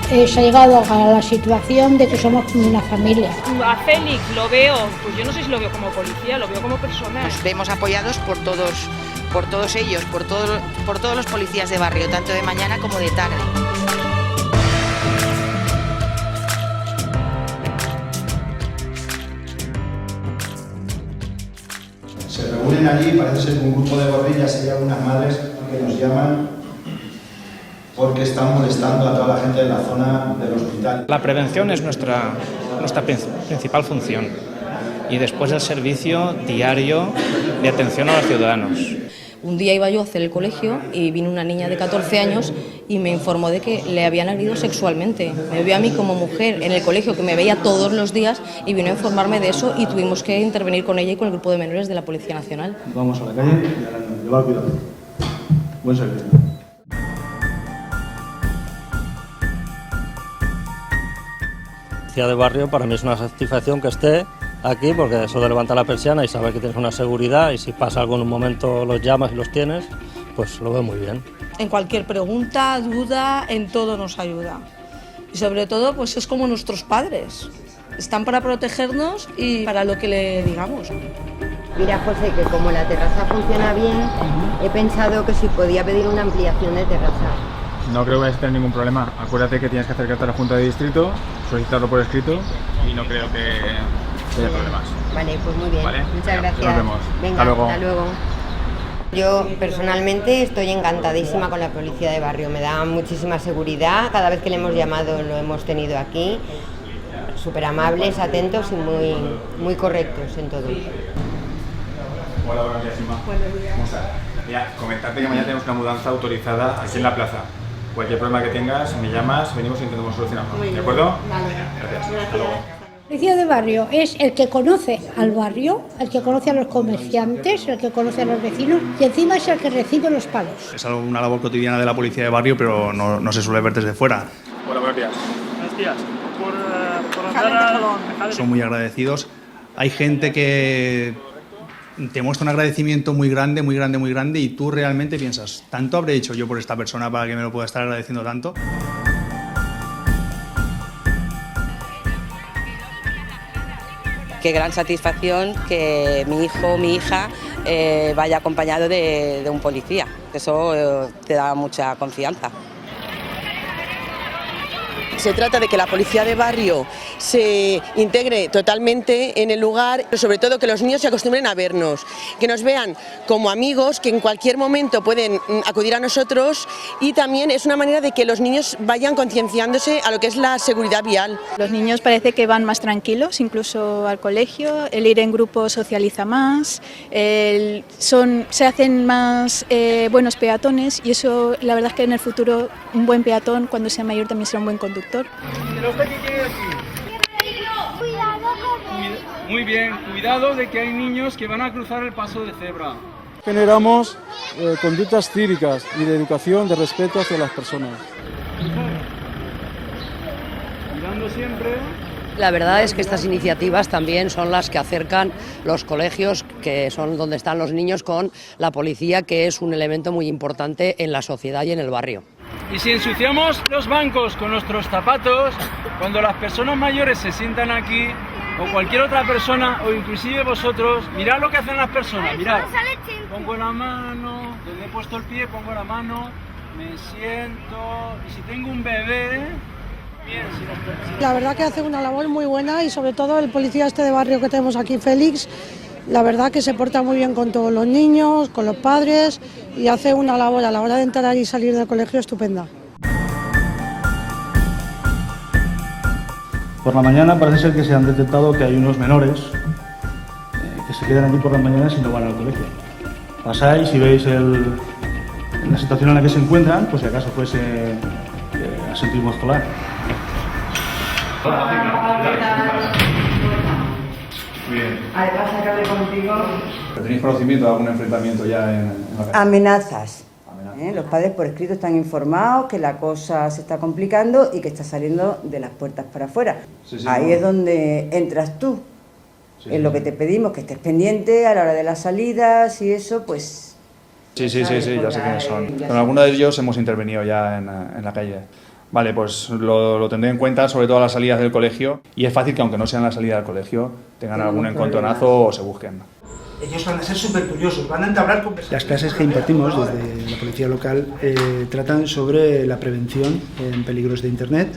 se ha llegado a la situación de que somos una familia. A Félix lo veo, pues yo no sé si lo veo como policía, lo veo como persona. Nos vemos apoyados por todos ellos, por todos los policías de barrio, tanto de mañana como de tarde. Se reúnen allí, parece ser un grupo de guarrillas y algunas madres que nos llaman porque están molestando a toda la gente de la zona del hospital. La prevención es nuestra principal función y después el servicio diario de atención a los ciudadanos. Un día iba yo a hacer el colegio y vino una niña de 14 años y me informó de que le habían agredido sexualmente. Me vio a mí como mujer en el colegio, que me veía todos los días, y vino a informarme de eso y tuvimos que intervenir con ella y con el grupo de menores de la Policía Nacional. Vamos a la calle y ahora nos lleva cuidado. Buen servicio. De barrio para mí es una satisfacción que esté aquí, porque eso de levantar la persiana y saber que tienes una seguridad y si pasa algo en un momento los llamas y los tienes, pues lo veo muy bien. En cualquier pregunta, duda, en todo nos ayuda. Y sobre todo pues es como nuestros padres, están para protegernos y para lo que le digamos. Mira, José, que como la terraza funciona bien, he pensado que si podía pedir una ampliación de terraza. No creo que vayas a tener ningún problema. Acuérdate que tienes que acercarte a la Junta de Distrito, solicitarlo por escrito y no creo que haya problemas. Vale, pues muy bien. ¿Vale? Muchas gracias. Nos vemos. Venga, hasta luego. Yo personalmente estoy encantadísima con la policía de barrio. Me da muchísima seguridad. Cada vez que le hemos llamado lo hemos tenido aquí. Súper amables, atentos y muy correctos en todo. Hola, buenos días, Inma. Buenos días. ¿Cómo estás? Mira, comentarte que mañana tenemos una mudanza autorizada aquí en la plaza. Cualquier problema que tengas, me llamas, venimos e intentamos solucionarlo. ¿De acuerdo? Vale. Gracias. Hasta luego. El policía de barrio es el que conoce al barrio, el que conoce a los comerciantes, el que conoce a los vecinos y encima es el que recibe los palos. Es una labor cotidiana de la policía de barrio, pero no se suele ver desde fuera. Hola, buenos días. Buenos días. Por andar Son muy agradecidos. Hay gente que te muestra un agradecimiento muy grande y tú realmente piensas, ¿tanto habré hecho yo por esta persona para que me lo pueda estar agradeciendo tanto? Qué gran satisfacción que mi hijo o mi hija vaya acompañado de un policía. Eso te da mucha confianza. Se trata de que la policía de barrio se integre totalmente en el lugar, pero sobre todo que los niños se acostumbren a vernos, que nos vean como amigos, que en cualquier momento pueden acudir a nosotros, y también es una manera de que los niños vayan concienciándose a lo que es la seguridad vial. Los niños parece que van más tranquilos, incluso al colegio, el ir en grupo socializa más, se hacen más buenos peatones y eso la verdad es que en el futuro un buen peatón cuando sea mayor también será un buen conductor. Muy bien, cuidado de que hay niños que van a cruzar el paso de cebra. Generamos conductas cívicas y de educación, de respeto hacia las personas. Mirando siempre. La verdad es que estas iniciativas también son las que acercan los colegios, que son donde están los niños, con la policía, que es un elemento muy importante en la sociedad y en el barrio. Y si ensuciamos los bancos con nuestros zapatos, cuando las personas mayores se sientan aquí, o cualquier otra persona, o inclusive vosotros, mirad lo que hacen las personas, mirad. Pongo la mano, donde he puesto el pie, pongo la mano, me siento, y si tengo un bebé... La verdad que hace una labor muy buena y sobre todo el policía de barrio que tenemos aquí, Félix, la verdad que se porta muy bien con todos los niños, con los padres y hace una labor a la hora de entrar y salir del colegio estupenda. Por la mañana parece ser que se han detectado que hay unos menores que se quedan aquí por las mañanas y no van al colegio. Pasáis y veis la situación en la que se encuentran, pues si acaso fuese asentismo escolar. Muy bien. Además, acabé contigo. ¿Tenéis conocimiento de algún enfrentamiento ya en la calle? Amenazas. Los padres por escrito están informados que la cosa se está complicando y que está saliendo de las puertas para afuera. Ahí es donde entras tú. Es lo que te pedimos, que estés pendiente a la hora de las salidas y eso, pues... Sí, ya sé quiénes son. Con alguno de ellos hemos intervenido ya en la calle. Vale, pues lo tendré en cuenta, sobre todo a las salidas del colegio, y es fácil que aunque no sean la salida del colegio, tengan algún encontronazo o se busquen. Ellos van a ser súper curiosos, van a entablar conversaciones. Las clases que impartimos desde la policía local tratan sobre la prevención en peligros de Internet,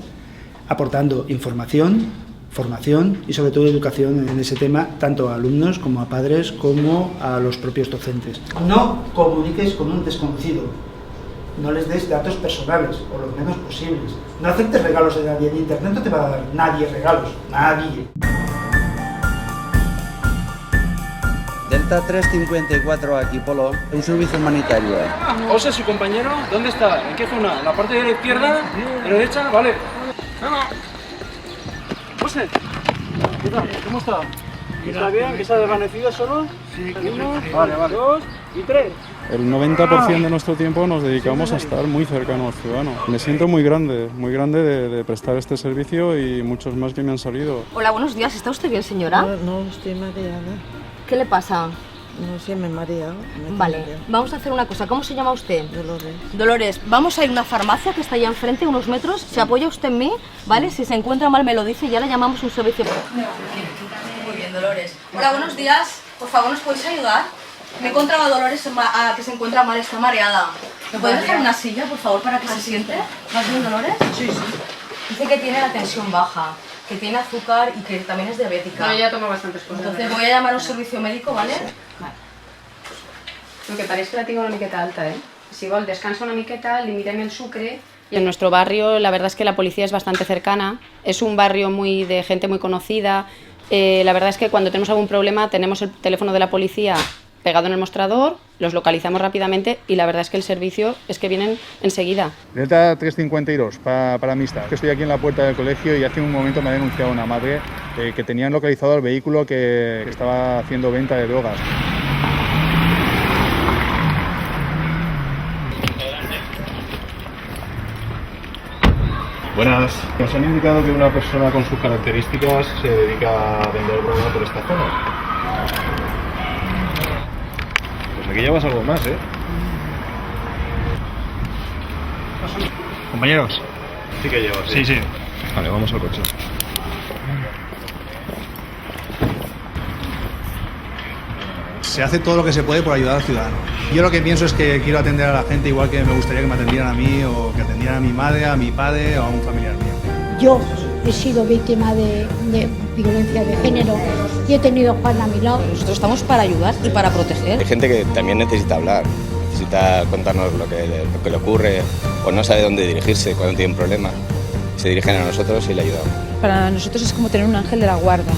aportando información, formación y sobre todo educación en ese tema, tanto a alumnos como a padres como a los propios docentes. No comuniques con un desconocido, no les des datos personales o lo menos posibles. No aceptes regalos de nadie, en Internet no te va a dar nadie regalos, nadie. Delta 354 aquí, Polo, un servicio humanitario. José, su compañero, ¿dónde está? ¿En qué zona? ¿En la parte de la izquierda? ¿De la derecha? Vale. José, ¿qué tal? ¿Cómo está? ¿Está bien? ¿Que se ha desvanecido solo? Sí. 1, vale, 2 y 3. El 90% de nuestro tiempo nos dedicamos a estar muy cercano al ciudadano. Me siento muy grande de prestar este servicio y muchos más que me han salido. Hola, buenos días. ¿Está usted bien, señora? No, estoy mareada. ¿Qué le pasa? No sé, me he mareado. Vale, vamos a hacer una cosa. ¿Cómo se llama usted? Dolores. Dolores, vamos a ir a una farmacia que está allá enfrente, unos metros. Se apoya usted en mí, ¿vale? Si se encuentra mal me lo dice y ya le llamamos un servicio. Muy bien, Dolores. Hola, buenos días. Por favor, ¿nos podéis ayudar? Me he encontrado a Dolores que se encuentra mal, está mareada. ¿Me puedes dejar una silla, por favor, para que se siente? ¿Vas bien, Dolores? Sí. Dice que tiene la tensión baja, que tiene azúcar y que también es diabética. No, ya tomo bastantes cosas. Entonces voy a llamar a un servicio médico, ¿vale? Vale. Lo que parece que la tengo una miqueta alta, ¿eh? Si vol, descansa una miqueta, limítame el sucre. Y en nuestro barrio, la verdad es que la policía es bastante cercana. Es un barrio muy de gente muy conocida. La verdad es que cuando tenemos algún problema, tenemos el teléfono de la policía pegado en el mostrador, los localizamos rápidamente y la verdad es que el servicio es que vienen enseguida. Delta 352, para amistad. Estoy aquí en la puerta del colegio y hace un momento me ha denunciado una madre que tenían localizado el vehículo que estaba haciendo venta de drogas. Buenas. Nos han indicado que una persona con sus características se dedica a vender droga por esta zona. Pues aquí llevas algo más, ¿eh? Compañeros. Sí que llevas. Sí, sí. Vale, vamos al coche. Se hace todo lo que se puede por ayudar al ciudadano. Yo lo que pienso es que quiero atender a la gente igual que me gustaría que me atendieran a mí o que atendieran a mi madre, a mi padre o a un familiar mío. Yo he sido víctima de violencia de género y he tenido a Juan a mi lado. Nosotros estamos para ayudar y para proteger. Hay gente que también necesita hablar, necesita contarnos lo que le ocurre o no sabe dónde dirigirse cuando tiene un problema. Se dirigen a nosotros y le ayudamos. Para nosotros es como tener un ángel de la guarda.